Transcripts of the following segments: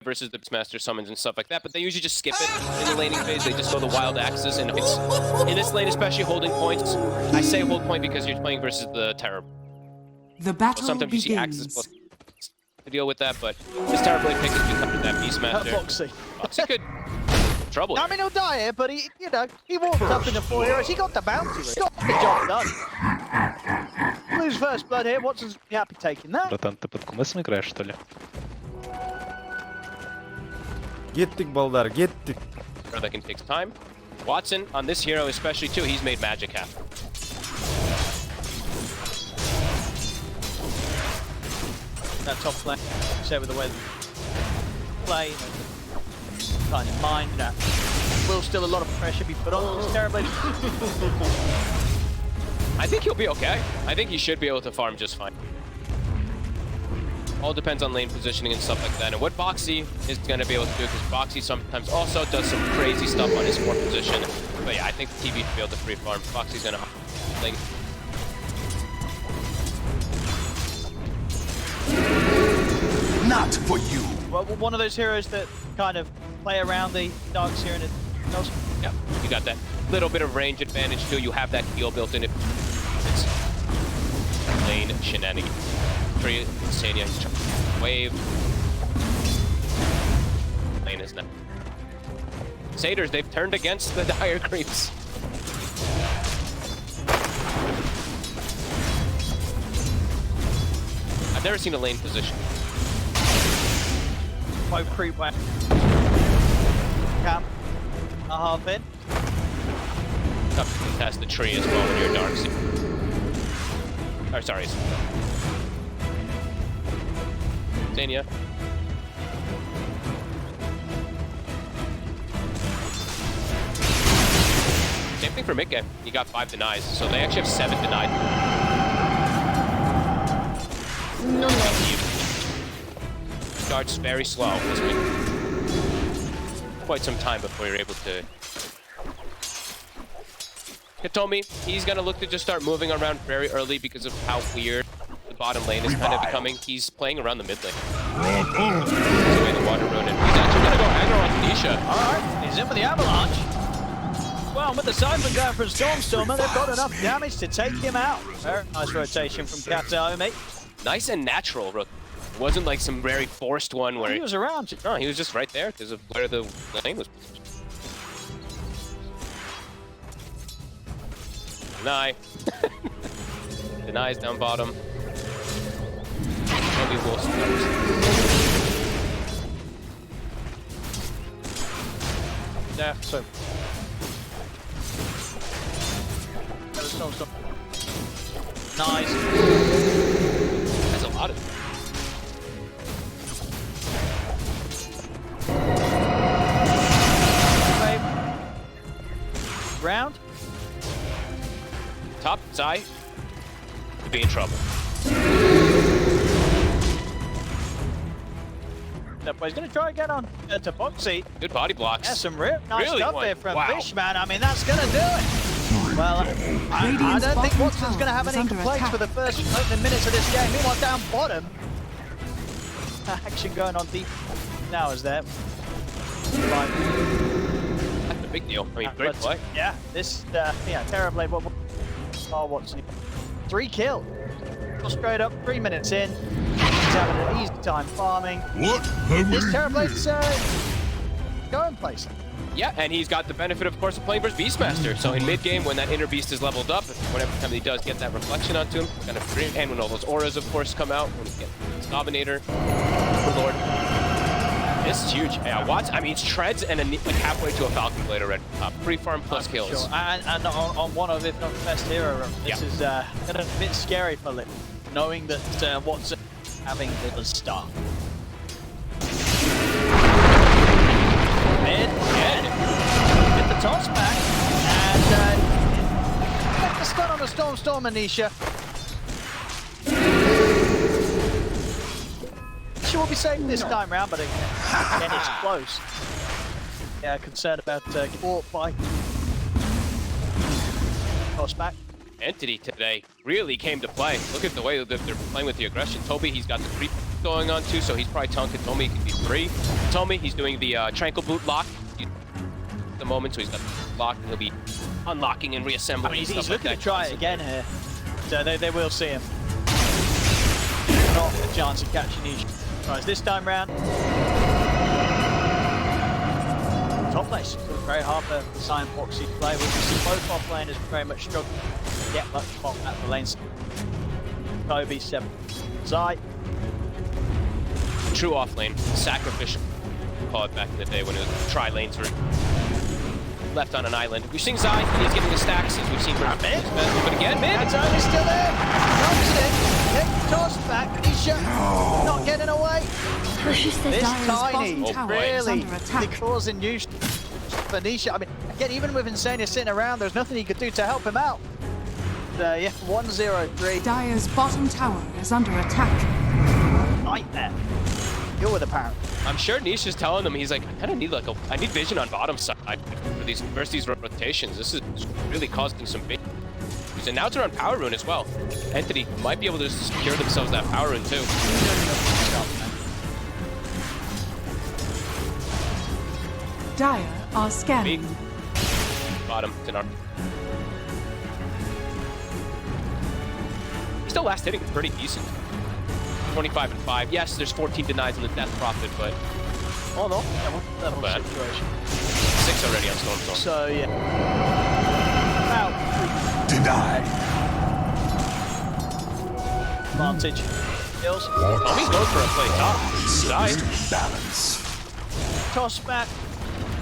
versus the Beastmaster summons and stuff like that, but they usually just skip it in the laning phase. They just go the wild axes, and it's in this lane, especially holding points. I say hold point because you're playing versus the Terror. The battle Sometimes begins. you see axes plus to deal with that, but this Terrorblade pick has become that Beastmaster. Foxy could trouble. I mean, he'll die here, but he, you know, he walked up in the 4 heroes. He got the bounty. He got the job done. Lose first blood here. Watson's happy taking that. Братан, ты под кумысом играешь, что ли? Gittik ballar, gittik. That can take time. Watson, on this hero especially too, he's made magic happen. That top lane, share with the way they play. Kind of mind that will still a lot of pressure be put on this Terrorblade. I think he'll be okay. I think he should be able to farm just fine. All depends on lane positioning and stuff like that, and what Boxy is going to be able to do, because Boxy sometimes also does some crazy stuff on his 4th position. But yeah, I think the TV should be able to free farm. Boxy's going to lane. Not for you. Well, one of those heroes that kind of play around the darks here and it does. Yeah, you got that little bit of range advantage too. You have that heal built in. It's lane shenanigans. Free Sania, he's trying to wave. Lane is not. Satyrs, they've turned against the dire creeps. I've never seen a lane position. Both creep where camp. Half in. Tough to contest the tree as well when you're dark. Or sorry. Sania. Same thing for mid game. You got 5 denies, so they actually have 7 denied. No. Starts very slow. This will quite some time before you're able to. Hitomi, he's gonna look to just start moving around very early because of how weird the bottom lane is kind of becoming. He's playing around the mid lane. He's away the water rune, and he's actually gonna go aggro on Nisha. Alright, he's in for the avalanche. Well, with the Siphon going for a Stormstormer, they've got enough damage to take him out. Very nice rotation from Kataomi. Nice and natural. It wasn't like some very forced one where he was around. No, he was just right there because of where the lane was positioned. Deny. Denies down bottom. Maybe wolf stars. Yeah, so. Nice. That's a lot of. Round. Top side. Could be in trouble. That boy's gonna try again on to Boxy. Good body blocks. Yeah, some real nice really stuff one. there from Wow. Fishman. I mean, that's gonna do it. Well, I don't think Watson's gonna have any complaints for the first opening minutes of this game. Meanwhile, down bottom, action going on deep now is there. That's a big deal. I mean, great play. Yeah, this Terrorblade. Oh, Watson, 3 kill. Straight up, 3 minutes in. He's having an easy time farming. What? This Terrorblade's going places. Yeah, and he's got the benefit, of course, of playing versus Beastmaster. So in mid-game, when that inner beast is leveled up, whenever time he does get that reflection onto him, kind of free, and when all those auras, of course, come out, when you get Dominator, Lord. This is huge. Yeah, Watts, I mean, it's treads and like halfway to a Falcon Blade already. Free farm plus kills. Sure. And on one of, if not the best hero run. This is a bit scary for Lip, knowing that Watson having the start. Mid, get the toss back, and get the stun on the Stormstormer, Nisha. She will be safe this time round, but again, it's close. Yeah, concerned about getting caught by toss back. Entity today really came to play. Look at the way that they're playing with the aggression. Toby, he's got the creep going on too, so he's probably telling Katomi he can be 3. Told me he's doing the Tranquil Boot lock at the moment, so he's got lock, and he'll be unlocking and reassembling. I mean, and he's stuff looking like to that. try it again here. So they will see him. Not a chance of catching Nisha. Tries this time round. Top lane, still very hard for Sion Foxy to play with. We see both off laners very much struggling to get much pop at the lanes. Kobe 7. Zai. True off lane, sacrificial. Call it back in the day when it was tri-lanes were left on an island. We're seeing Zai, he's getting the stacks as we've seen from mid. But again, mid. That's only still there. Comes it. Gets tossed back. Nisha not getting away. Pushes the This Dire's tiny, bottom tower is really, under attack. causing news for Nisha. I mean, again, even with Insania sitting around, there's nothing he could do to help him out. Yeah, 1-0-3. Dire's bottom tower is under attack. Nightmare. Deal with the power. I'm sure Nisha's telling them, he's like, I kind of need I need vision on bottom side for these versus rotations. This is really causing some big issues. And now it's around power rune as well. Entity might be able to secure themselves that power rune too. Dire are scanning. Bottom in our. He's still last hitting pretty decent. 25 and 5. Yes, there's 14 denies on the death profit, but Oh no, yeah, one level bad. situation. 6 already on Stormstorm. So yeah. Out. Denied. Advantage. Kills. Oh, he's going for a play top. Zai. Balance. Toss back.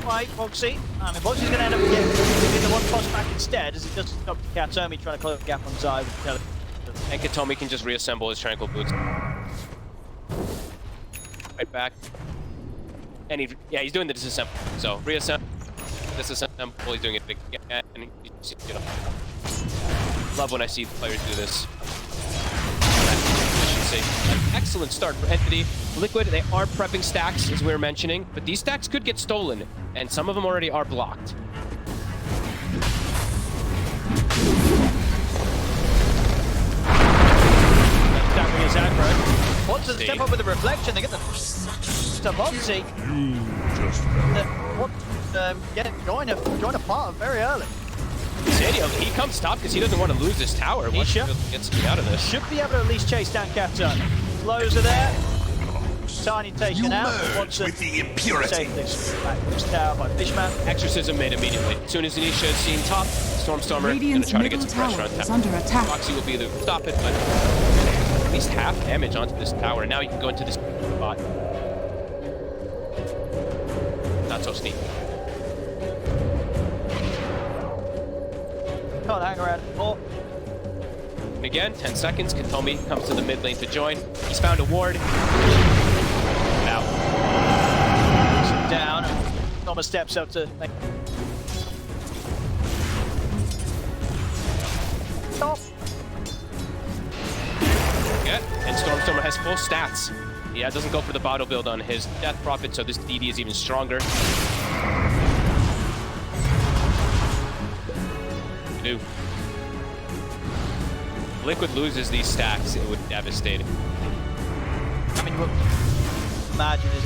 Right, Foxy. I mean, Foxy's going to end up getting the one toss back instead, as he does stop Katomi trying to close the gap on Zai with Kelly. And Katomi can just reassemble his Tranquil Boots. Right back. And he's doing the disassemble. So reassemble, disassemble, he's doing it again. And you know, love when I see players do this. Efficiency. An excellent start for Entity. Liquid, they are prepping stacks, as we were mentioning, but these stacks could get stolen, and some of them already are blocked. Stabbing his aggro. Wants to step up with a reflection. They get the Stabopsy. Join a part very early. He comes top because he doesn't want to lose this tower. Nisha Gets me out of this. should be able to at least chase down Katomi. Flows are there. Tiny taken You out. merge Wants to with the impurity. save this back from his tower by Fishman. Exorcism made immediately. As soon as Nisha is seen top, Stormstormer going to Radiant's try to get middle some pressure tower on is top. under attack. Foxy will be able to stop it, but at least half damage onto this tower. And now you can go into this spot. Not so sneaky. Can't hang around anymore. And again, 10 seconds. Katomi comes to the mid lane to join. He's found a ward. Out. Sit down. Thomas steps up to make. Stop. Yeah, and Stormstormer has full stats. Yeah, doesn't go for the bottle build on his death profit, so this DD is even stronger. Do. Liquid loses these stacks, it would devastate it. I mean, what imagine is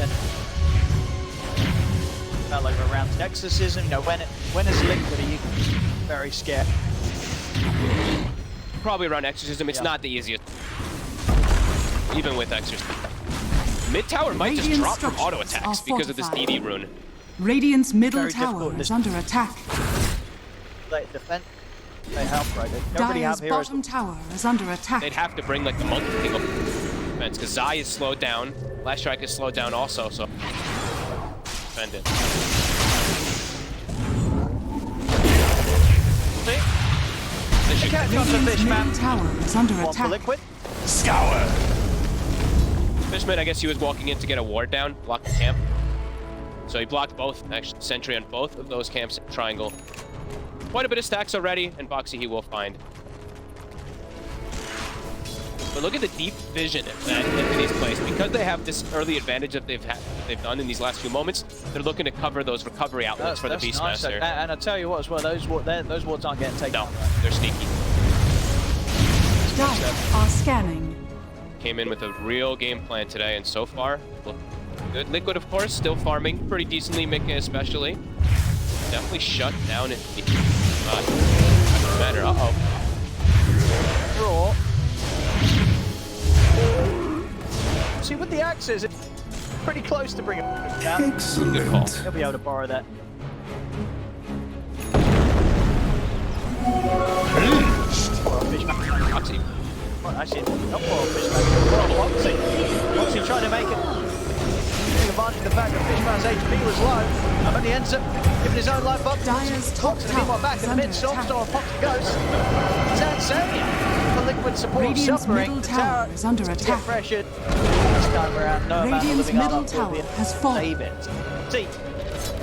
about like around exorcism. You know, when is Liquid are you very scared? Probably around Exorcism, it's Yeah. not the easiest. Even with Exorcism. Mid tower might just Radiant drop from auto structures attacks are because of this fortified. DD rune. Radiant's middle Very tower difficult is to- under attack. They defend. They help, right? They don't really Dire's have heroes. bottom tower is under attack. They'd have to bring like the monkey thing up defense because Zai is slowed down. Last Strike is slowed down also, so defend it. See? They The should cat comes to Radiant's Fishman. middle tower is under One for attack. Liquid. Scour. Fishman, I guess he was walking in to get a ward down, block the camp. So he blocked both, actually, sentry on both of those camps in triangle. Quite a bit of stacks already, and Boxy he will find. But look at the deep vision that Entity's placed. Because they have this early advantage that they've done in these last few moments, they're looking to cover those recovery outlets for the That's nice. Beastmaster. And I tell you what as well, those wards aren't getting taken No, out. they're sneaky. Dire are scanning. Came in with a real game plan today, and so far, look, good. Liquid, of course, still farming pretty decently, Mickey especially. Definitely shut down in matter. Uh-oh. Draw. See, with the axes, it's pretty close to bringing it down. Good call. Excellent. He'll be able to borrow that. Foxy. Well, actually, not for Fishman. Well, Foxy. Foxy trying to make it. Taking advantage of the fact that Fishman's HP was low. And then he ends up giving his own life up. Dyer's top Foxy meanwhile tower back is in the under mid-storm attack. storm. Foxy goes. Sansania. The liquid support Radiant's suffering. middle The tower is under to attack. get pressured. This time around, no amount of Radiant's living middle armor will be tower able to has fallen. save it. See,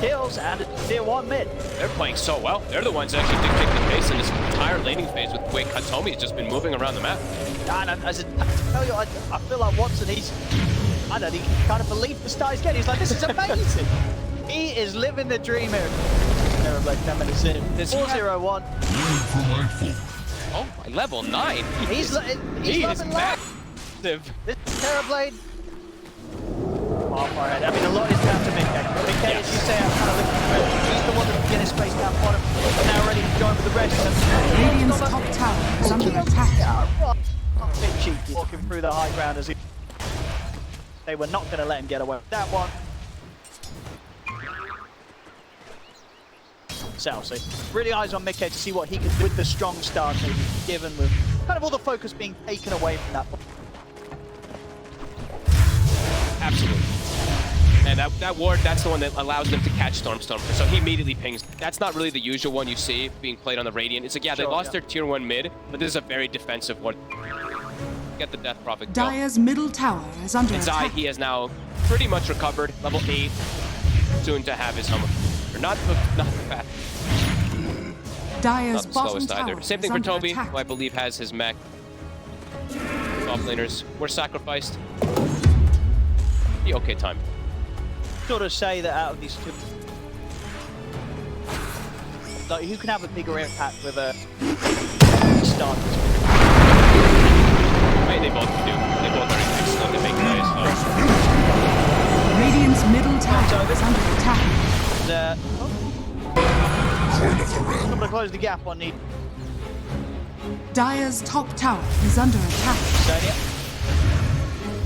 kills and a tier 1 mid. They're playing so well. They're the ones that actually dictate the pace in this entire laning phase with the way Katomi's just been moving around the map. And I tell you, I feel like Watson, he kind of believed the start he's getting. He's like, this is amazing. He is living the dream here. They're like 10 minutes in. There's 4-0-1. Oh, my level 9. He's He is loving life. massive. This Terrorblade. Far ahead. I mean, a lot is down to Mickey. Mickey, as you say, I'm kind of looking for it. He's the one that's getting his space down bottom. But now ready to join with the rest. Radiant's top tower is under attack. A bit cheeky walking through the high ground as he... They were not going to let him get away with that one. Southsea. Really eyes on Mickey to see what he could with the strong start that he's given with kind of all the focus being taken away from that. Absolutely. And that ward, that's the one that allows them to catch Stormstorm. So he immediately pings. That's not really the usual one you see being played on the Radiant. It's like, yeah, they lost their tier 1 mid, but this is a very defensive one. Get the Death Prophet go. Dyer's middle tower is under And Zai, attack. he has now pretty much recovered. Level 8. Soon to have his home. Or not the fast. Dyer's Not the bottom slowest tower either. Same is thing for under Toby, attack. who I believe has his mech. Top laners were sacrificed. The okay time. Sort of say that out of these two, like, who can have a bigger impact with a start? I mean, they both do. They both are excellent at making plays. Radiant's middle tower is under attack. I'm going to close the gap on the Dyer's top tower is under attack. Sonia.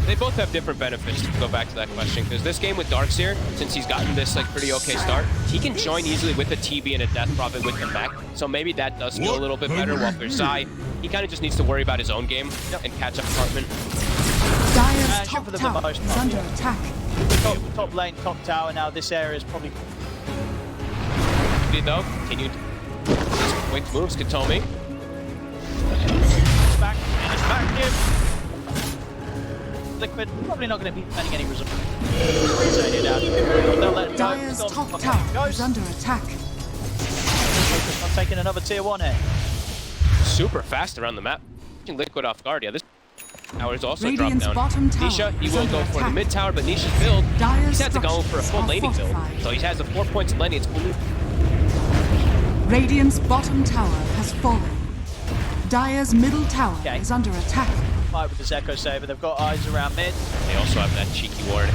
They both have different benefits, to go back to that question, because this game with Darkseer, since he's gotten this like pretty okay start, he can join easily with a TB and a Death Prophet with the mech, so maybe that does feel a little bit better, while for Zai, he kind of just needs to worry about his own game and catch up Cartman. Dyer's Sure top for the tower most is part, under yeah. attack. Top lane, top tower. Now this area is probably Though, continued quick moves, Katomi. back and it's back here. Liquid probably not going to be spending any resources. Sonia down. They'll let him go. Dyer's top tower is under attack. Focus on taking another tier 1 hit. Super fast around the map. Catching Liquid off guard. Yeah, this tower is also Radiant's dropped down. bottom tower Nisha, he is will under go for the attack. mid tower, but Nisha's build, Dyer's he's had to go for a full structures laning are build. fortified. So he has the 4 points of laning. It's only Radiant's bottom tower has fallen. Dyer's middle tower Okay. is under attack. Fight with this Echo Saber. They've got eyes around mid. They also have that cheeky ward.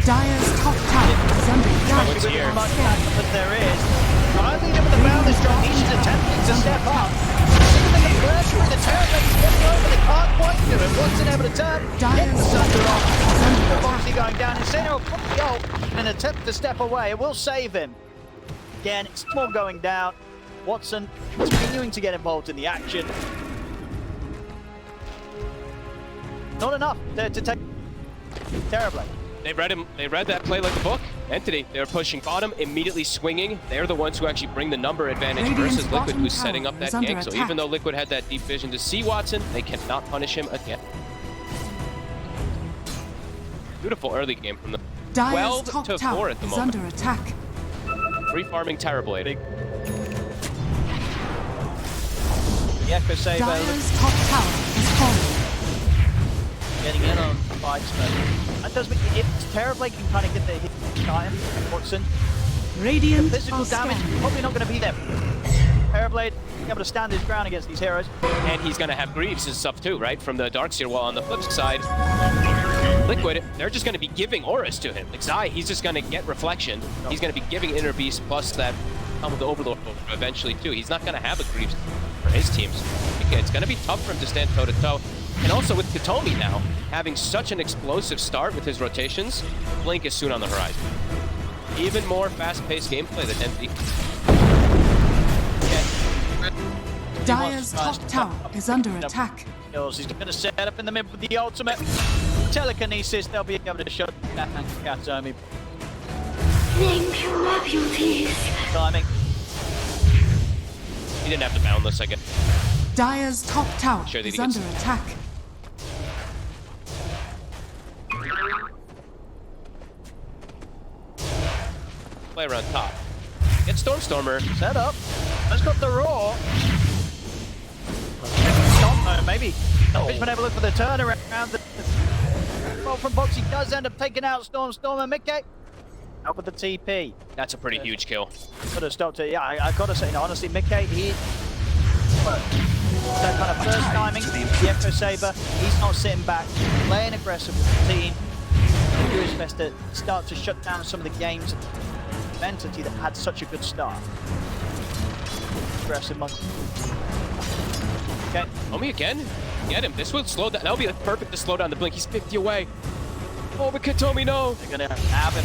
Dyer's top tower is under attack. What's here? Much backup as there is. I think with the bound is strong. Nisha's attempting to step up. Seeing the pressure with the Terrorblade is getting over. They can't quite do it. Watson able to turn. Dyer's Gets top under tower off. is under The attack. Foxy going down. Insano will put the ult in an attempt to step away. It will save him. Again, it's more going down. Watson continuing to get involved in the action. Not enough to take Terrorblade. They read him. They read that play like a book. Entity. They were pushing bottom, immediately swinging. They're the ones who actually bring the number advantage Radiant's versus Liquid, bottom who's setting up tower that is under gank. So attack. even though Liquid had that deep vision to see Watson, they cannot punish him again. Beautiful early game from the Dyer's 12 top to 4 tower at the is moment. under attack. Free farming Terrorblade. The Echo Saber Dyer's top tower is fallen. getting in on fights, but that does make if Terrorblade can kind of get the hit time. Watson, Radiant physical are damage scanning. probably not going to be there. Terrorblade able to stand his ground against these heroes. And he's going to have Greaves' stuff too, right? From the Darkseer wall on the flip side. Liquid, they're just going to be giving auras to him. Like Zai, he's just going to get reflection. He's going to be giving Inner Beast plus that come with the Overlord eventually too. He's not going to have a Greaves for his teams. Okay, it's going to be tough for him to stand toe-to-toe. And also with Katomi now, having such an explosive start with his rotations, Blink is soon on the horizon. Even more fast-paced gameplay than NP. Dire's top tower is under attack. He's going to set up in the mid with the ultimate. Telekinesis, they'll be able to shut that Katomi. Thank you, my beauties. Timing. He didn't have to boundless, I guess. Dire's top tower Sure that he is gets- under attack. Play around top. Get Stormstormer. Set up. Let's got the roar. Maybe. He's been able to look for the turnaround. The roll from Boxy does end up taking out Stormstormer. Mickey out with the TP. That's a pretty huge kill. Could have stopped it. Yeah, I gotta say, honestly, Mickey, that kind of first timing, the Echo Saber, he's not sitting back, playing aggressive with the team. He'll do his best to start to shut down some of the games of Entity that had such a good start. Aggressive monkey. Okay. Omi again. Get him. This will slow down. That'll be perfect to slow down the Blink. He's 50 away. Oh, but Katomi, no. They're gonna have him.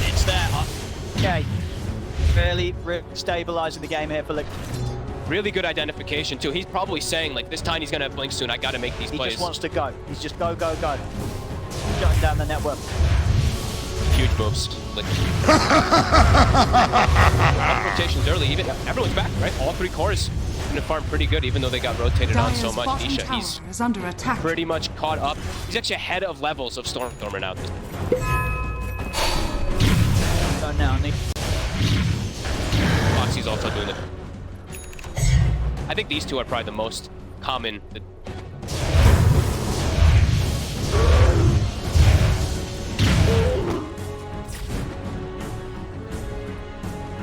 It's there. Okay. Really stabilizing the game here for Liquid. Really good identification, too. He's probably saying, like, this time he's going to have Blink soon. I got to make these He plays. just wants to go. He's just go, go, go. Shutting down the network. Huge moves. Liquid. Rotations early. Even everyone's back, right? All three cores going to farm pretty good, even though they got rotated on Dire's so much. bottom Nisha, tower he's is under attack. pretty much caught up. He's actually ahead of levels of Stormstormer now. Go now, Nick. Foxy's also doing it. I think these two are probably the most common.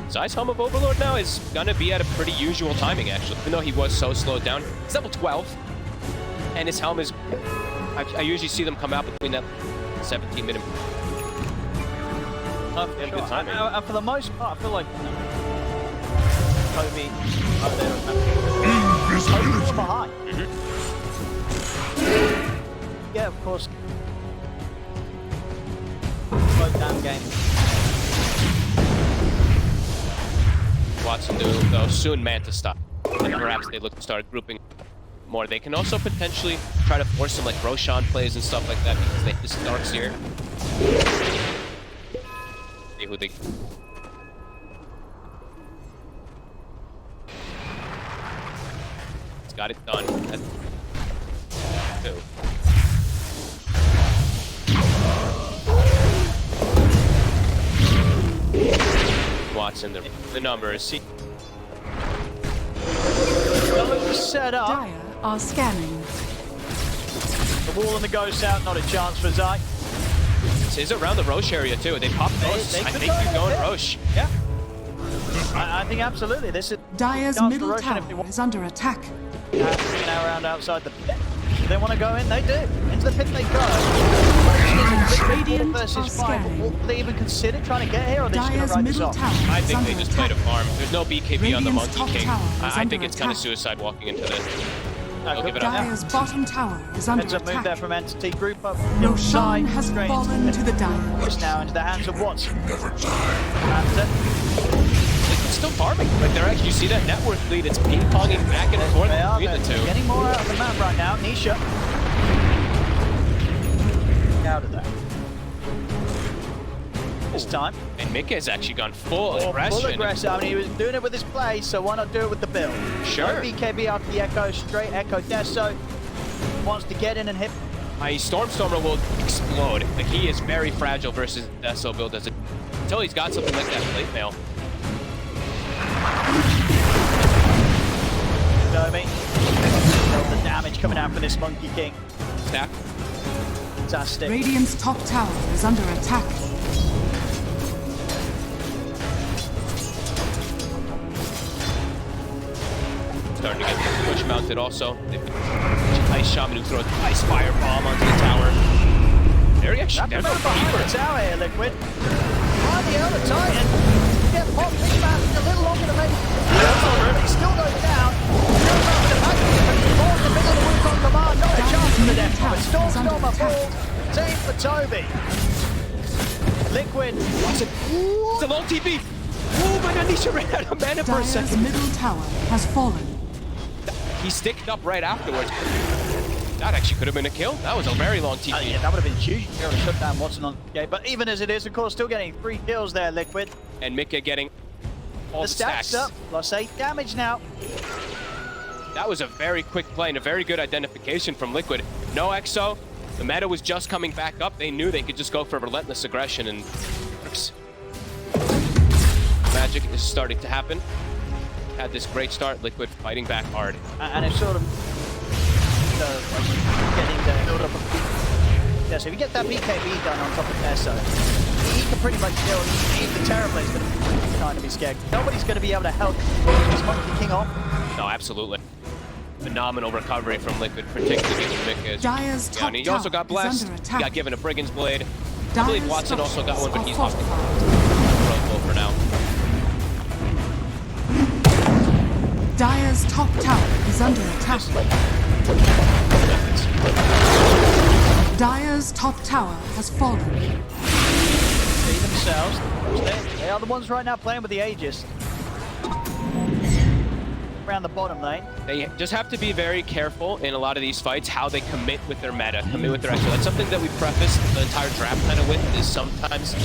Zai's Helm of Overlord now is gonna be at a pretty usual timing, actually. Even though he was so slowed down. He's level 12, and his helm is... I usually see them come out between that 17-minute... Really good timing. For the most part, I feel like Kobe up there Kobe's behind. Yeah, of course. Slow down game. Watson do, though, soon Manta stop. And perhaps they look to start grouping more. They can also potentially try to force some like Roshan plays and stuff like that because this is Dark's here. See who they... It's got it done. That's... Two. Watson, the numbers. See, Set up. Dire are scanning. The wall and the ghost out, not a chance for Zai. this is around the Roche area too. They popped ghosts. they I could think go you're going there. Roche. Yeah. I think absolutely. This is Dire's chance for middle Roshan tower if they want is under attack. to now around outside the pit. If they want to go in, they do. Into the pit they go. Radiant Versus are 5. scanning. Will they even consider trying to get here, or are they just going Dire's to write this middle off? tower I is think under they just played a attack. farm. There's no BKB on the Radiant's Monkey top King. tower is I think under it's kind of attack. suicide walking into this. No, They'll good give it up. Dire's bottom tower is under Heads up move there attack. from Entity. Group up. Roshan Side, has straight fallen to the Dire. It's now into the hands of Watson. Never die. It's still farming. Like they're actually, you see that network lead. It's ping-ponging back and forth They are between the two. getting more out of the map right now. Nisha. Out of that. This time. And Mika has actually gone full Full aggression. aggressive. I mean, he was doing it with his play, so why not do it with the build? Sure. No BKB after the Echo, straight Echo. Deso wants to get in and hit. Stormstormer will explode. Like he is very fragile versus Deso build as until he's got something like that plate mail. You know what I mean? The damage coming out for this Monkey King. Snap. Fantastic. Radiant's top tower is under attack. Starting to get the push mounted also. Ice Shaman who throws Ice Fire Bomb onto the tower. They're actually They're they're behind the tower here, Liquid. Find the Elder Titan. Get popped. Fishman a little longer than maybe. But he still goes down. Goes up with the back. Falls the middle of the Wukong command. Not a chance for the death. But Stormstormer falls. Same for Toby. Liquid. It's a long TP. Oh my god, Nisha ran out of mana for a Dire's second. middle tower has fallen. He sticked up right afterwards. That actually could have been a kill. That was a very long TP. Yeah, that would have been huge. He would have shut down Watson on the gate. But even as it is, of course, still getting 3 kills there, Liquid. And Mika getting all the stacks stacks. up. Plus 8 damage now. That was a very quick play and a very good identification from Liquid. No EXO. The meta was just coming back up. They knew they could just go for relentless aggression and magic is starting to happen. Had this great start, Liquid fighting back hard. And it's sort of getting the build up of yeah, so if you get that BKB done on top of Esso, he can pretty much kill even the Terrorblade is going to kind of be scared. Nobody's going to be able to help this Monkey King off. No, absolutely. Phenomenal recovery from Liquid, particularly with Mika. Dire's top He also got tower is blessed. under He attack. got given a Brigand's Blade. I believe Dire's Watson also got one, but he's off the fortified. for now. Dire's top tower is under attack. Dire's top tower has fallen. See themselves. They are the ones right now playing with the Aegis. Around the bottom lane. They just have to be very careful in a lot of these fights how they commit with their meta, commit with their extra. That's something that we preface the entire draft kind of with, is sometimes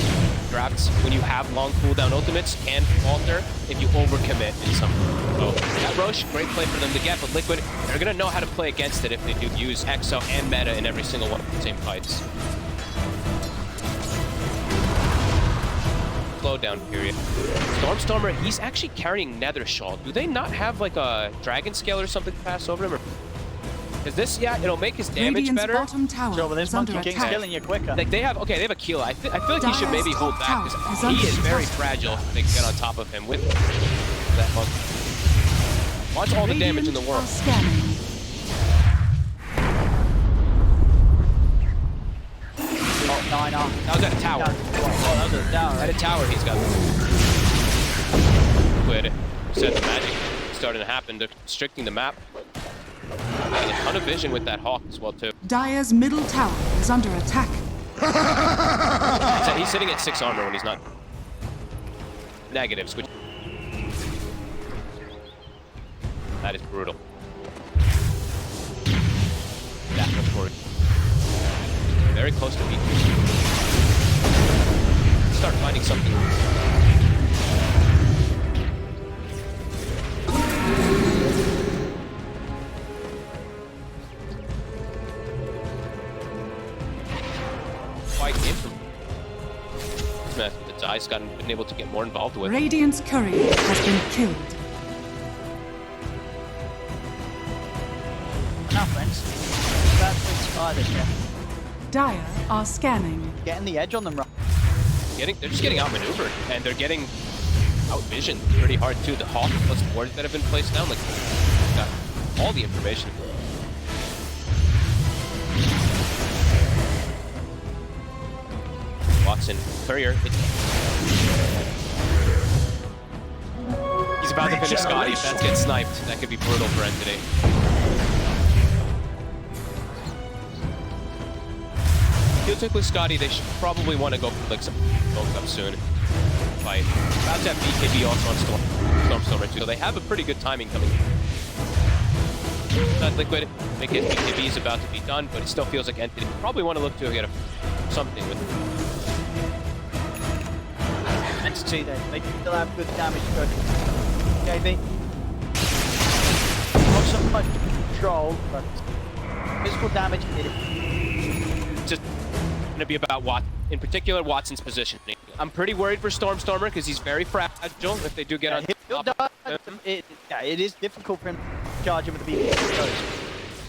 drafts, when you have long cooldown ultimates, can falter if you overcommit in some. So that Roche, great play for them to get, but Liquid, they're going to know how to play against it if they do use EXO and meta in every single one of the same fights. Slowdown period. Stormstormer, he's actually carrying Nether Shawl. Do they not have like a Dragon Scale or something to pass over him? Is this, yeah, it'll make his damage Radiant's better. bottom tower So, but this is under Monkey King's attack. killing you quicker. Like they have a Keela. I feel like he should maybe Dire's hold top back tower because is he under is very attack. fragile. They can get on top of him with that monk. Watch all the damage in the Radiant world. are scanning. Oh, 9 up. That was at a tower. Oh, that was a tower. At a tower, he's got. Liquid said the magic starting to happen. They're restricting the map. Getting a ton of vision with that Hawk as well too. Dire's middle tower is under attack. He's sitting at 6 armor when he's not. Negatives, which. That is brutal. That much for it. Very close to beat. Start finding something. Quite into Smith with its eyes gotten been able to get more involved with. Radiant's courier has been killed. Now, friends. That's the spider here. Dire are scanning. Getting the edge on them right. They're just getting outmaneuvered, and they're getting outvisioned pretty hard too. The Hawk plus wards that have been placed down, like got all the information. Watson, Courier. He's about to finish Scotty. If that gets sniped, that could be brutal for Entity. Theoretically, Scotty, they should probably want to go for like some both up soon. Fight. About to have BKB also on Stormstormer too. So they have a pretty good timing coming. That Liquid, make it BKB is about to be done, but it still feels like Entity probably want to look to get something with it. Entity, they still have good damage to go. KB. Not so much control, but physical damage it is. Just going to be about in particular Watson's positioning. I'm pretty worried for Stormstormer because he's very fragile if they do get on He'll top. die. It is difficult for him to charge him with the BKB.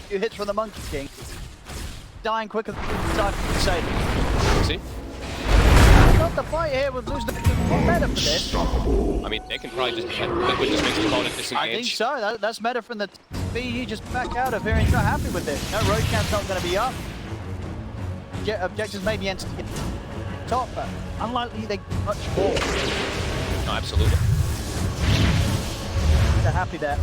Few hits from the Monkey King. Dying quicker than time to save him. See? Not the fight here with losing the meta for this. I mean, they can probably just Liquid just makes the opponent disengage. I think so. That's meta from the BE. Just back out of here and he's not happy with it. No, Roshan's not going to be up. objectives maybe enter to get top, but unlikely they much more. No, absolutely. They're happy there.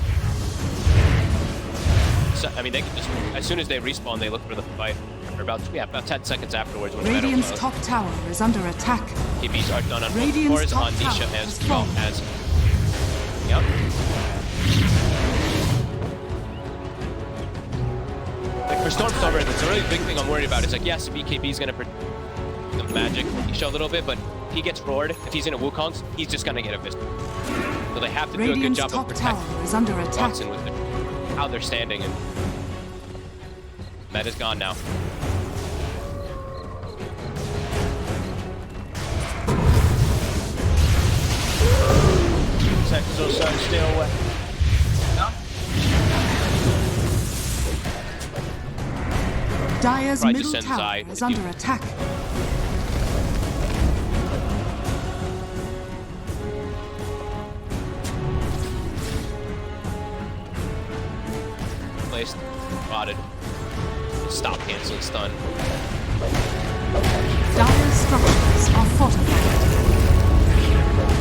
So, I mean, they can just, as soon as they respawn, they look for the fight. Or about 10 seconds afterwards when Radiant's the top tower is under attack. TBs are done on both Radiant's cores, top on Nisha tower as has well fallen. as... Yep. Like, for Stormstormer, that's a really big thing I'm worried about. Is like, yes, BKB is going to the magic Nisha a little bit, but if he gets roared, if he's in a Wukong's, he's just going to get a fist. So they have to do a good Radiant's job of top protecting tower is under attack. Watson with how they're standing, and that is gone now. Seconds or so still. Dire's Probably middle just send tower Zai is if under you- attack. Placed, spotted. Stop, cancel, stun. Dire's structures are fortified.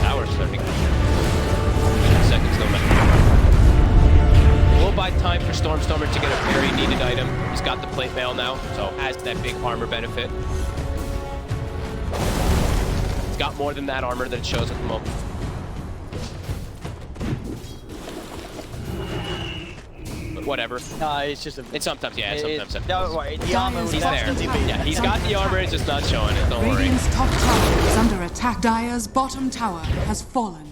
Tower's starting. Seconds though. We'll buy time for Stormstormer to get a very needed item. He's got the plate mail now, so has that big armor benefit. He's got more than that armor that it shows at the moment. But whatever. No, it's just a. It's sometimes, yeah, sometimes. Don't worry, the armor will He's there. definitely be. Yeah, he's got the armor, it's just not showing it, don't worry. Radiant's top tower is under attack. Dire's bottom tower has fallen.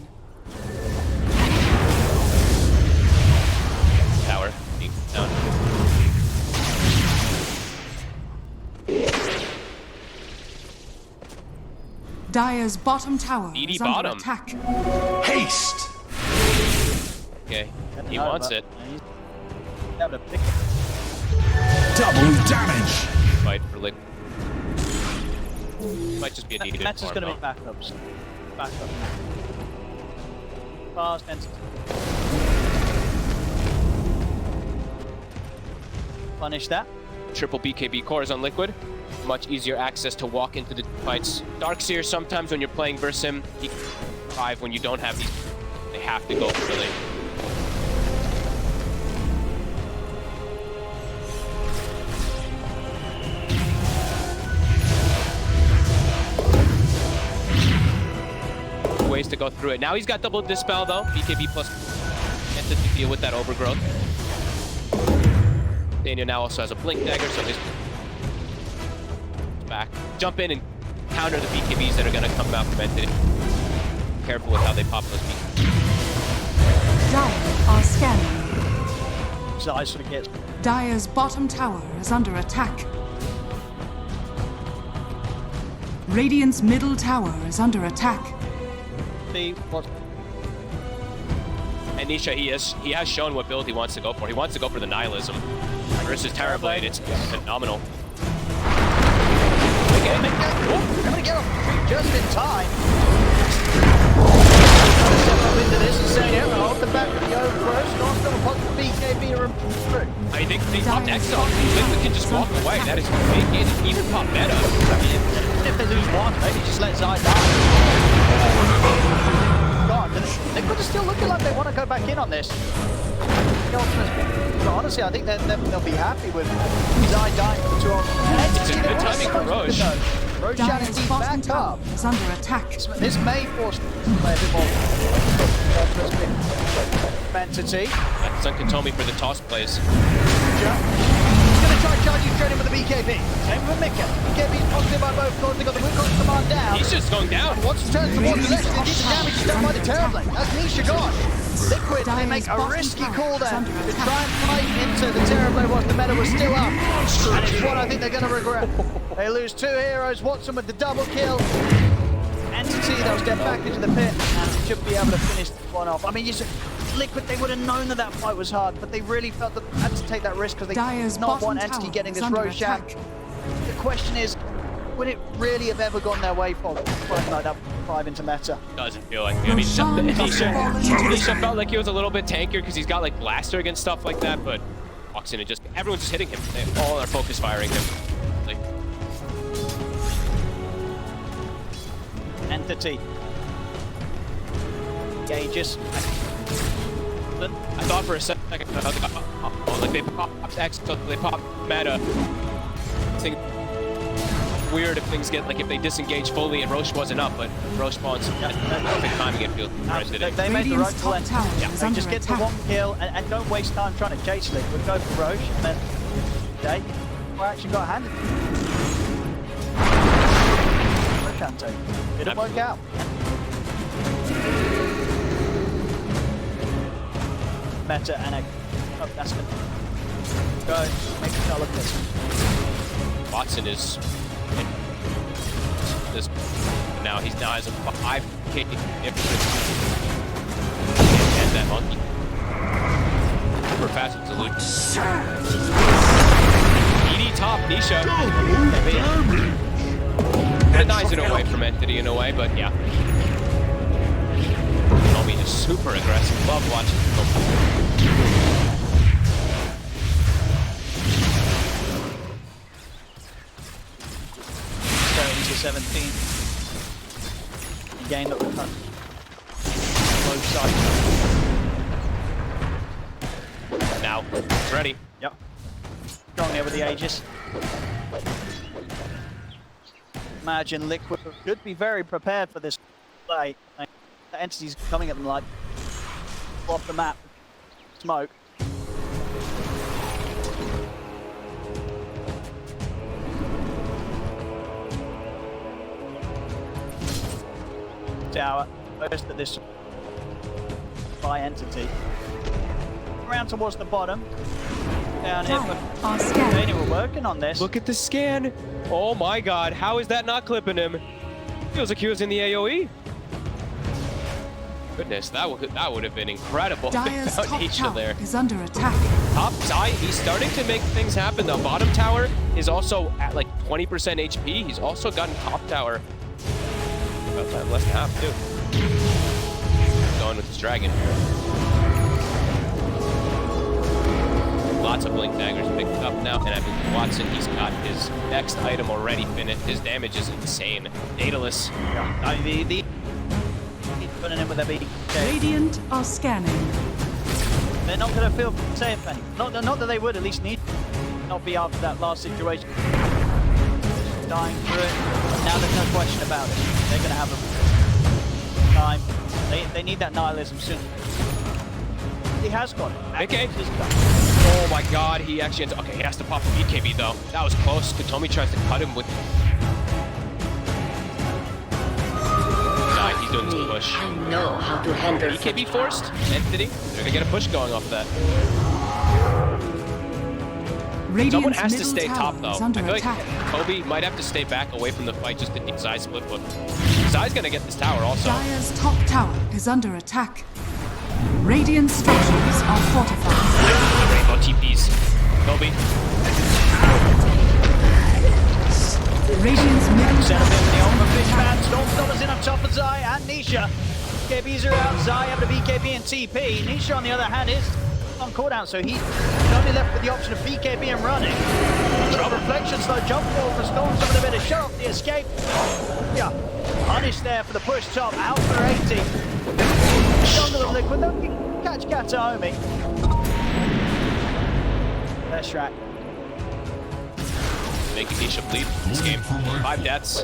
Tower, down. Dire's bottom tower Needy is under bottom. attack. Haste. Okay, he wants it. He's able to pick it. Double damage. Fight for liquid. Might just be a needed That's just farm, going to be though. backups. Backup. Fast entity. Punish that. Triple BKB cores on liquid. Much easier access to walk into the fights. Darkseer, sometimes when you're playing versus him, he 5 when you don't have these. They have to go for the ways to go through it. Now he's got double dispel though. BKB plus gets it to deal with that overgrowth. Daniel now also has a blink dagger, so he's back. Jump in and counter the BKBs that are going to come out from entity. Careful with how they pop those BKBs. Dire are scanning. So I sort of get. Dire's bottom tower is under attack. Radiant's middle tower is under attack. See what. And Nisha, he has shown what build he wants to go for. He wants to go for the Nihilism versus Terrorblade. It's phenomenal. I'm gonna get off just in time. Step up into this and say, yeah, I'll hold the back of the overgrowth. Storm's gonna pop the BKB and through. I think they popped Exo. Liquid can just walk away. That is making it even pop meta. If they lose one, maybe just let Zai die. God, Liquid is still looking like they want to go back in on this. But honestly, I think they'll be happy with Zai dying to It's a good timing for Roche. Roche and Dire's team bottom back tower up. is under attack. This may force them to play a bit more entity. That's Sankotomi for the toss plays. He's going to try charging straight in with the BKB. Same with Mika. BKB is positive by both cores. They got the Wukong command down. He's just going down. Watson turns towards the left. They get the damage done by the Terrorblade. That's Nisha gone. Liquid, they make a risky call there to try and fight into the Terrorblade whilst the meta was still up. And it's what I think they're going to regret. They lose 2 heroes. Watson with the double kill. Entity, they'll step back into the pit and should be able to finish one off. I mean, Liquid, they would have known that that fight was hard, but they really felt that they had to take that risk because they Dire's did not want bottom Entity tower getting is this under Roshan. attack. The question is, would it really have ever gone their way for fighting like that 5 into meta? Doesn't feel like it. I mean, Nisha felt like he was a little bit tankier because he's got like Blaster against stuff like that, but walks in and just everyone's just hitting him. They all are focus firing him. Like, entity. Aegis. I thought for a second, like they popped X, so they popped meta. I think weird if things get like if they disengage fully and Roche wasn't up, but Roche spawns perfect timing. It feels They made the right Radiant's call. top tower is They under just get the attack. one kill and don't waste time trying to chase Liquid. Go for Roche and then okay, we actually got handed. Can't take. Didn't work out. Meta and a oh, that's good. Go, make a shot of this. Watson is this now. He's now has a 5K difference. And that monkey super fast with the loot. ED top Nisha. Denies it away from Entity in a way, but yeah. Tommy is super aggressive. Love watching him. 17. Game that we're cut. Both sides. Now, it's ready. Yep. Strong here with the Aegis. Imagine Liquid could be very prepared for this play. The entity's coming at them like off the map. Smoke. Tower. First at this by entity. Around towards the bottom. Down here. Our scan. They were working on this. Look at the scan. Oh my god, how is that not clipping him? Feels like he was in the AoE. Goodness, that would have been incredible. Dire's top Nisha tower there. is under attack. Top side, he's starting to make things happen though. Bottom tower is also at like 20% HP. He's also gotten top tower. About time, less than half too. Going with his dragon. Lots of blink daggers picked up now, and I believe Watson, he's got his next item already finished. His damage is insane. Daedalus. I mean, he's putting in with their BK. Radiant are scanning. They're not going to feel safe any. Not that they would at least need not be after that last situation. Dying through it. Now there's no question about it. They're going to have a time. They need that nihilism soon. He has got it. Okay. Oh my god, he actually ends, okay, he has to pop the BKB though. That was close. Katomi tries to cut him with. Nah, he's doing this push. I know how to handle BKB such forced. Entity. They're gonna get a push going off of that. Radiant's Someone has to middle stay tower top though. is I under feel like attack. Kobe might have to stay back away from the fight just to keep Zai split foot. Zai's gonna get this tower also. Dire's top tower is under attack. Radiant structures are fortified. Rainbow TPs. Kobe. Radiant's middle Set tower up in the is open under fish man. attack. Stormstormer's in on top of Zai and Nisha. BKBs are out. Zai have the BKB and TP. Nisha, on the other hand, is on cooldown, so he's only left with the option of BKB and running. Drop reflection, slow jump ball for Stormstormer, a bit of shot off the escape. Yeah, punished there for the push top. Out for 80. Jungle of Liquid. Don't catch Kataomi. Leshrac. Making Nisha bleed this game. 5 deaths.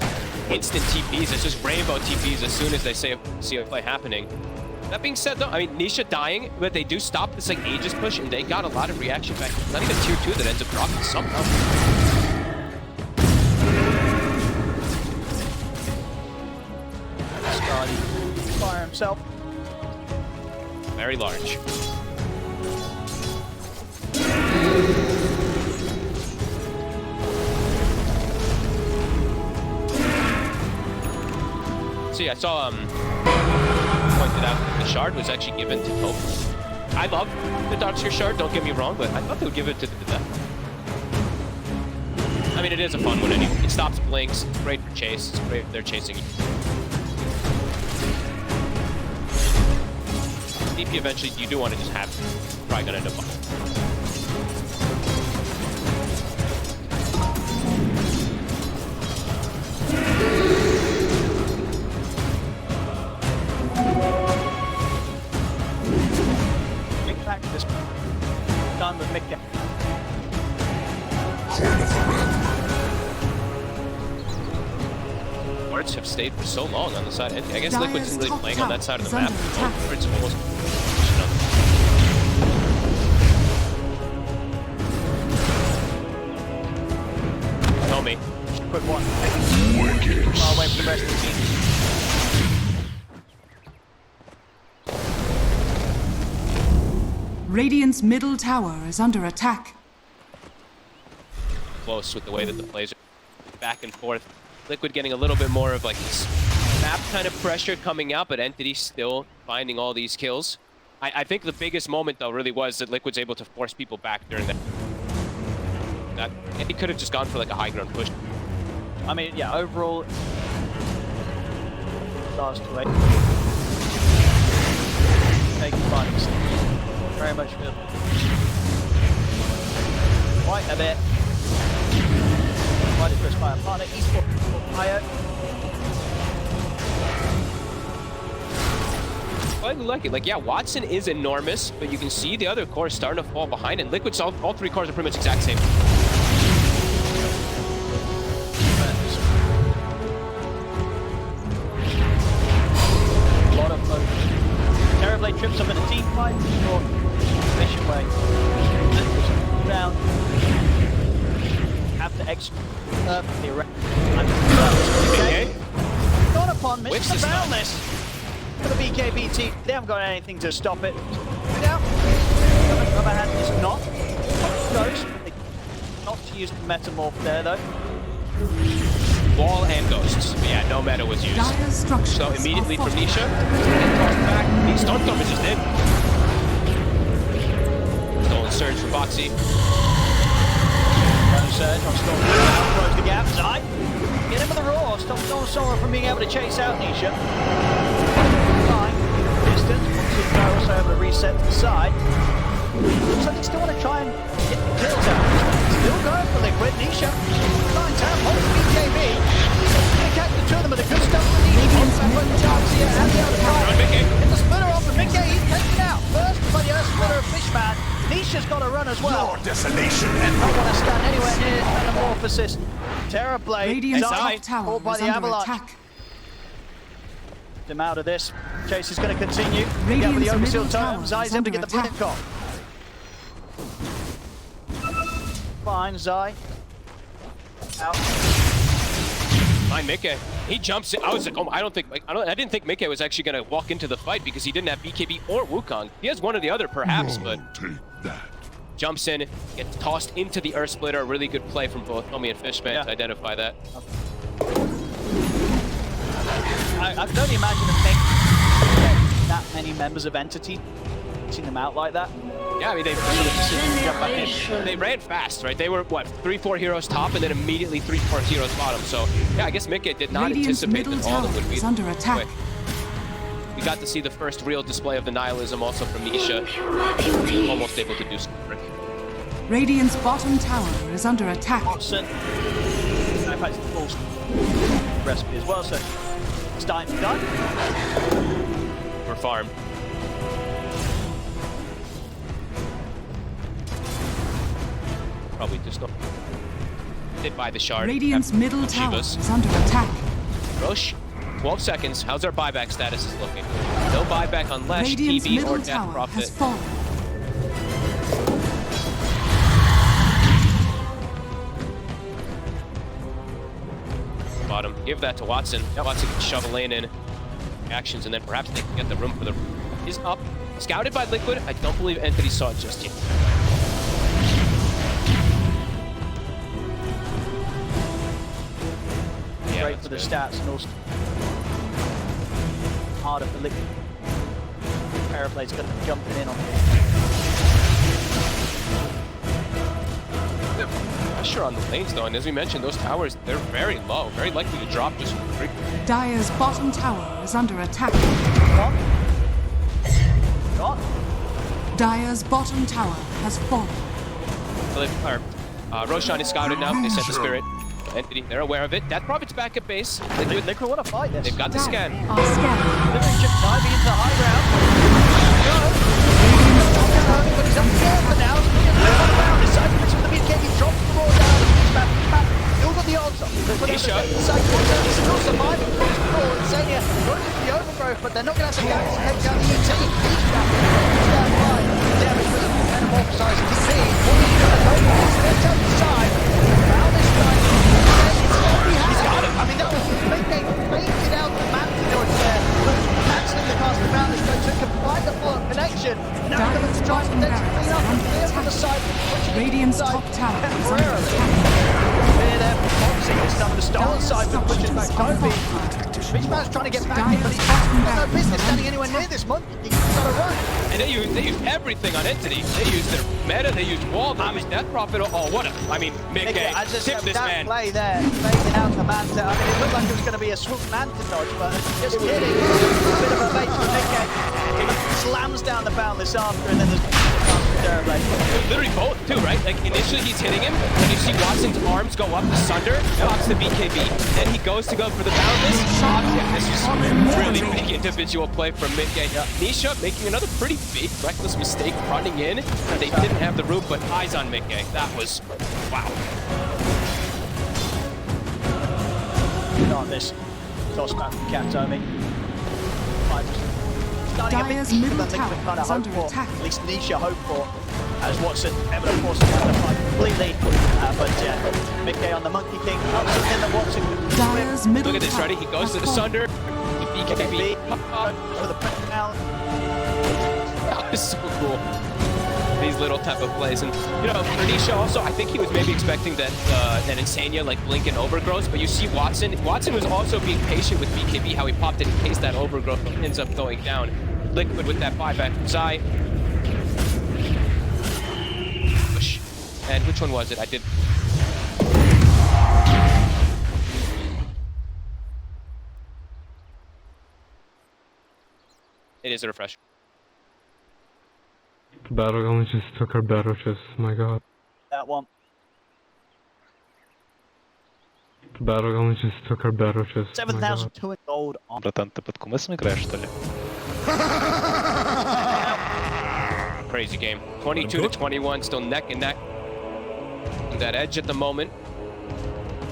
Instant TPs. It's just rainbow TPs as soon as they see a play happening. That being said though, I mean, Nisha dying, but they do stop this like Aegis push and they got a lot of reaction back. Not even tier 2 that ends up dropping somehow. Scotty. Fire himself. Very large. See, I saw pointed out that the shard was actually given to Pope. I love the Darkseer shard, don't get me wrong, but I thought they would give it to the death. I mean, it is a fun one anyway. It stops blinks, it's great for chase, it's great if they're chasing you. DP eventually, you do want to just have it. Probably gonna end up. just have stayed for so long on the side. And I guess Dire's Liquid's really top playing on that tower side of is the map. under attack. Where it's almost... Tell me. Quick one. Far away from the rest of the team. Radiant's middle tower is under attack. Close with the way that the plays are back and forth. Liquid getting a little bit more of like this map kind of pressure coming out, but Entity still finding all these kills. I think the biggest moment though really was that Liquid's able to force people back during that. And he could have just gone for like a high ground push. I mean, yeah, overall, last way. Taking finals. Very much feel. Quite a bit. Provided first fire partner, eSport higher. Slightly lucky. Like, yeah, Watson is enormous, but you can see the other cores starting to fall behind, and Liquid's all three cores are pretty much exact same. A lot of focus. Terrorblade trips up in a team fight, short, mission way. Down. Have to execute perfectly around. Okay. Gone upon Whips Mr. the stun. Boundless. For the BKB team, they haven't got anything to stop it. Now, other hand is not. Ghost. Not to use the metamorph there though. Wall and ghosts. But yeah, no meta was used. Dire's structures So immediately are from fortified. Nisha, tossed back. The Stormstorm is just in. Stolen Surge for Boxy. Surge on Storm now, close the gap. Zai, get him with the roar. Stop Sora from being able to chase out Nisha. Time, distance, once he's also able to reset to the side. Looks like they still want to try and get the kills out. Still going for Liquid. Nisha, trying to hold BKB. Gonna catch the two of them with a good stuff from Nisha. Back with the chance here and the other Run, side. Mickey. It's a splitter off of Mickey. He's taken out. First by the Earth Splitter of Fishman. Nisha's got to run as well. Your desolation Don't want to stand anywhere near Metamorphosis. Terrorblade, Radiant's Zai, top tower caught by is the under Avalanche. attack. Them out of this. Chase is going to continue. Yeah, with Radiant's the middle Overseal tower Totem, is Zai's able to get the under blink off. Fine, Zai. Out. Fine, Mickey. He jumps in. I was like, oh, I didn't think Mickey was actually going to walk into the fight because he didn't have BKB or Wukong. He has one or the other, perhaps, but take that. jumps in, gets tossed into the Earth Splitter. A really good play from both Tommy and Fishman to identify that. I can only imagine them making that many members of Entity, hitting them out like that. Yeah, I mean, they ran fast, right? They were, what, 3-4 heroes top, and then immediately 3-4 heroes bottom. So, yeah, I guess Mickey did not Radiant's anticipate middle that all of them would tower be is under attack. quick. We got to see the first real display of the nihilism also from Nisha. Almost able to do something. Radiant's bottom tower is under attack. Watson. In fact, it's the full recipe as well, so it's time done. For farm. Probably just not hit by the shard. Radiant's Have middle tower Shivas. is under attack. Roche, 12 seconds. How's our buyback status is looking? No buyback on Lesh, Radiant's TB, or middle Death tower Prophet. has fallen. Bottom. Give that to Watson. Watson can shove a lane in actions, and then perhaps they can get the room for the... Is up. Scouted by Liquid. I don't believe Entity saw it just yet. Yeah, Great for the stats and also harder for Liquid. Parablade's going to be jumping in on it. Pressure on the lanes though, and as we mentioned, those towers, they're very low, very likely to drop just free. Dire's bottom tower is under attack. Got. Dire's bottom tower has fallen. Roshan is scouted now. They set the spirit. Entity, they're aware of it. Death Prophet's back at base. Liquid want to fight this. They've got the scan. Are scanning. Living chip diving into the high ground. But he's up there for now. He's on the ground. Decided to the BKB drops the ball down. Still got the the odds on. Nisha. He's still surviving. Insania goes for the overgrowth, but they're not going to have the guys to take down the ET. He's down by damage with a metamorphosized DP. What are you going to go for? He's going to take the side. Now this guy, he's got it. I mean, that was big game. Faked out the map to dodge there. Cancelling the cast around this guy, so he can find the follow-up connection. Now Dire's he's trying to bottom clean up and clear from the side. Radiant's top tower is under Temporarily. attack. Clear there from Foxy. This time the stolen side that pushes back Toby. Beachman's trying to get back in, but he's got no business standing anywhere near this monkey. He's got to run. And they use everything on Entity. They use their meta, they use wall, they use death prophet. Oh, what a, I mean, Mickey, I just tip this that man. play there, faking out the Manta. I mean, it looked like it was going to be a swoop Manta dodge, but just kidding. A bit of a bait for Mickey. He slams down the boundless after, and then there's Literally both, too, right? Like, initially he's hitting him, and you see Watson's arms go up to Sunder, pops the BKB. Then he goes to go for the boundless. This is really big individual play from Mickey. Nisha making another pretty big, reckless mistake running in. They didn't have the room, but eyes on Mickey. That was, wow. On this toss back from Katomi. Dire's middle tower is under attack. At least Nisha hope for, as Watson ever of course down the fight completely. But Mickey on the Monkey King, up in the Watson. Dire's middle Look at this, ready? He goes to the Sunder. BKB. For the print out. That was so cool. These little type of plays, and you know, for Nisha also, I think he was maybe expecting that that Insania like blink and overgrowth, but you see Watson was also being patient with BKB, how he popped it in case that overgrowth ends up going down. Liquid with that buyback from Zai. Push. And which one was it? I did. It is a refresh. Battleground just took our battle chest, my god. That one. Battleground just took our battle chest. 7,002 gold on. Братан, ты под кумысом играешь, что ли? Crazy game. 22 to 21, still neck and neck. That edge at the moment.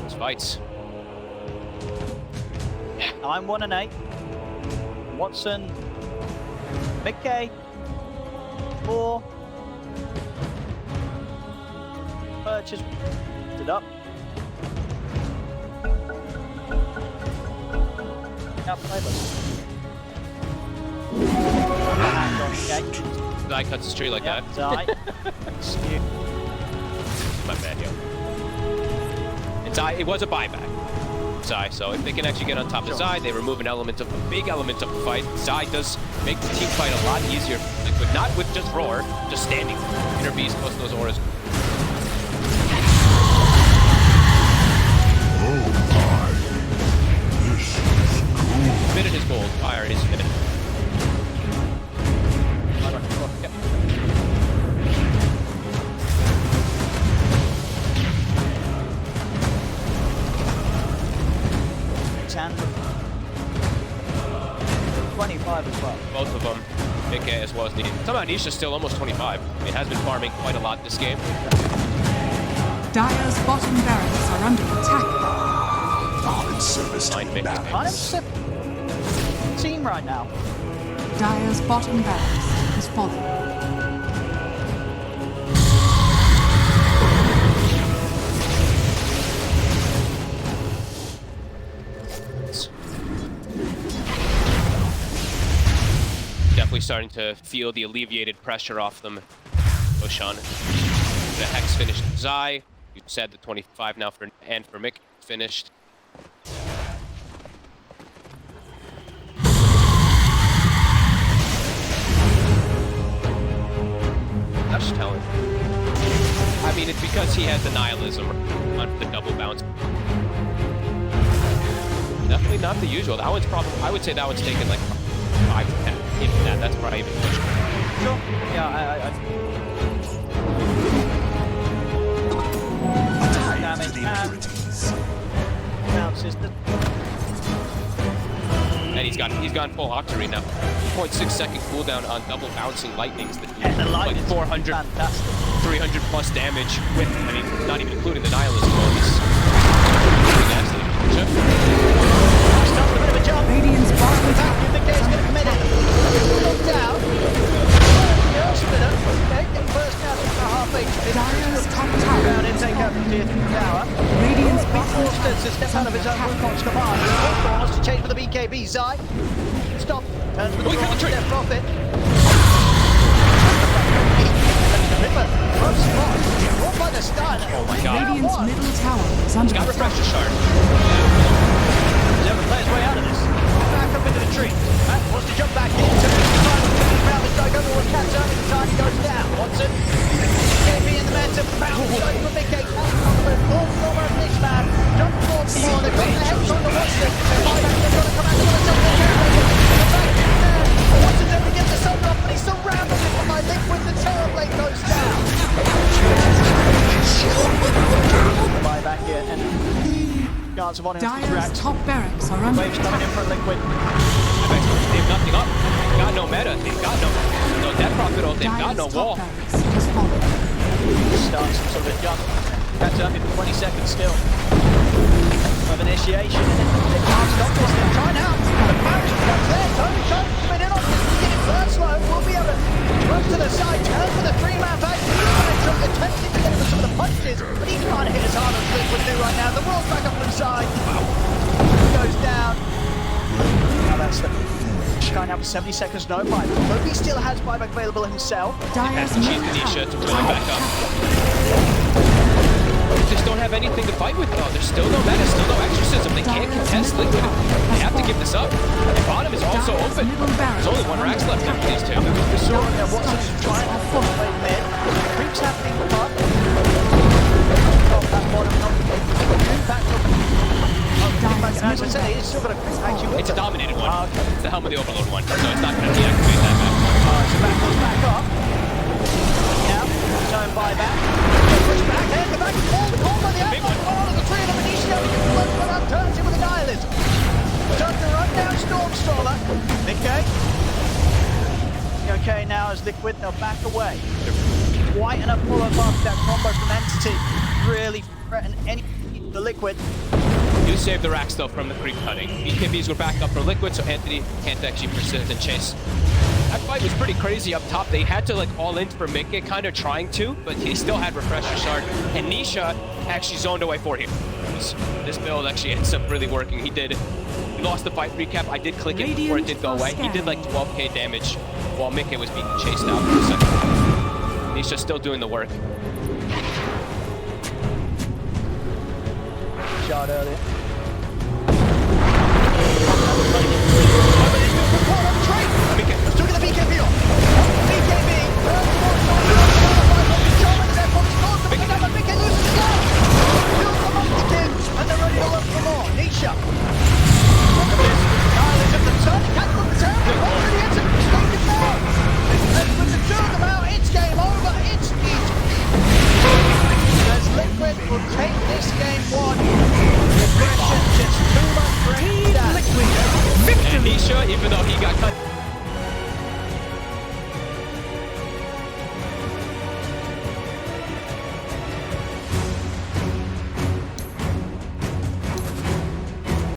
These fights. I'm 1-8. Watson. Mickey. 4. Purchase. It up. Now playlist. Zai cuts his tree like that. Zai. My bad, yo. And Zai, it was a buyback. Zai, so if they can actually get on top of Zai, they remove an element of a big element of the fight. Zai does make the team fight a lot easier, but not with just roar, just standing. Inner beast plus those auras. Minute is gold. Fire is minute. And 25 as well. Both of them. Big K as well as Nisha. Somehow Nisha's still almost 25. I mean, has been farming quite a lot this game. Dire's bottom barracks are under attack. All in service to battle. Kind of simple team right now. Dire's bottom barracks is falling. Definitely starting to feel the alleviated pressure off them. Oshan. The Hex finished Zai. You said the 25 now for Mick finished. That's telling. I mean, it's because he has the nihilism on the double bounce. Definitely not the usual. That one's probably, I would say that one's taken like 5 to 10. Even that, that's probably even pushing. Sure. Yeah, damage and bounces the. And he's gone full Octarine now. 0.6 second cooldown on double bouncing lightnings that do And the like lightning's 400, fantastic. 300 plus damage with, I mean, not even including the nihilism bonus. Nisha. Start with a bit of a jump. Radiant's bottom Back, tower the game's is going to under come in. attack. Knocked down. Girl spinner. Okay, getting first down to half HP. Dire's top tower Round is intake up from falling. tier 3 tower. Radiant's Big bottom forced tower to step is out under of his own attack. Wukong's command. Wukong wants to change for the BKB. Zai. Stop. Turns with the We draw. cut the tree. Step profit. Ripper. Rough spot. Caught by the stun. Oh my god. Radiant's middle tower is under Got attack. refresher shard. Never play his way out of this. Back up into the tree. Wants to jump back in. Turns the final round. This guy goes over catch up. The time he goes down. Watson. KB in the momentum. Bounce. Shot from Mickey. Full former Fishman. Jump forward more. They've got the heads on the Watson. They've got to come out. They've got to jump the back in there. Watson's able to get the sun off, but he's surrounded by Liquid. The Terror Blade goes down. Buy back here and guards of honor Dire's interact. top barracks are under Waves coming in attack. from Liquid. They have nothing up. They've got no meta. They've got no death profit ult. They've got Dire's no top wall. barracks has fallen. Starts some sort of a jump. Catch up in 20 seconds still. Of initiation. And they can't stop this. They're trying out. The bounce comes there. Tony coming in on this. Get it first slow. We'll be able to run to the side. Turn for the 3-man fight. Attempting to get him with some of the punches. But he can't hit as hard as Liquid do right now. The wall's back up on the side. Goes down. Now that's the Sky now for 70 seconds, no buyback. Moby still has buyback available himself. Dire's That's the cheap middle Nisha tower to is pull him under back up. attack. They just don't have anything to fight with though. There's still no meta, still no exorcism. They can't contest Liquid. They have to give this up. And bottom is also Dire's open. middle barracks There's only one are Rax under left after these two. We saw Dire's Watson's structures trying are to falling. play mid. Creeps happening up. Top that bottom, not back up. As I say, it's still got a actually. It's a dominated one. Okay. It's the Helm of the Overload one, so it's not going to deactivate that back. So back goes back up. Now, turn buyback. Push back, head the back, pull the call by the Big outlaw. one. One of the three of them, Nisha, one out, turns him with a nihilism. Turns to run down Stormstroller. Okay. Okay, now as Liquid, they'll back away. Quite enough pull up after that combo from Entity. Really threaten any the Liquid. You saved the racks though from the creep cutting. BKBs were back up for Liquid, so Anthony can't actually persist and chase. That fight was pretty crazy up top. They had to like all in for Mickey, kind of trying to, but he still had refresher shard. And Nisha actually zoned away for him. This build actually ends up really working. He lost the fight recap. I did click it before it did go away. He did like 12k damage while Mickey was being chased out for a second. Nisha's still doing the work. Shot earlier. Mickey. Look at the BKB on. BKB. Mickey loses the gun. Kills the monkey kid. And they're ready to look for more. Nisha. Look at this. Nihilism, the turn. Catch up the turn. Already hits him. Straight it down. With the two of them out, it's game over. It's easy. As Liquid will take this game one. Aggression just too much brain down. And Nisha, even though he got cut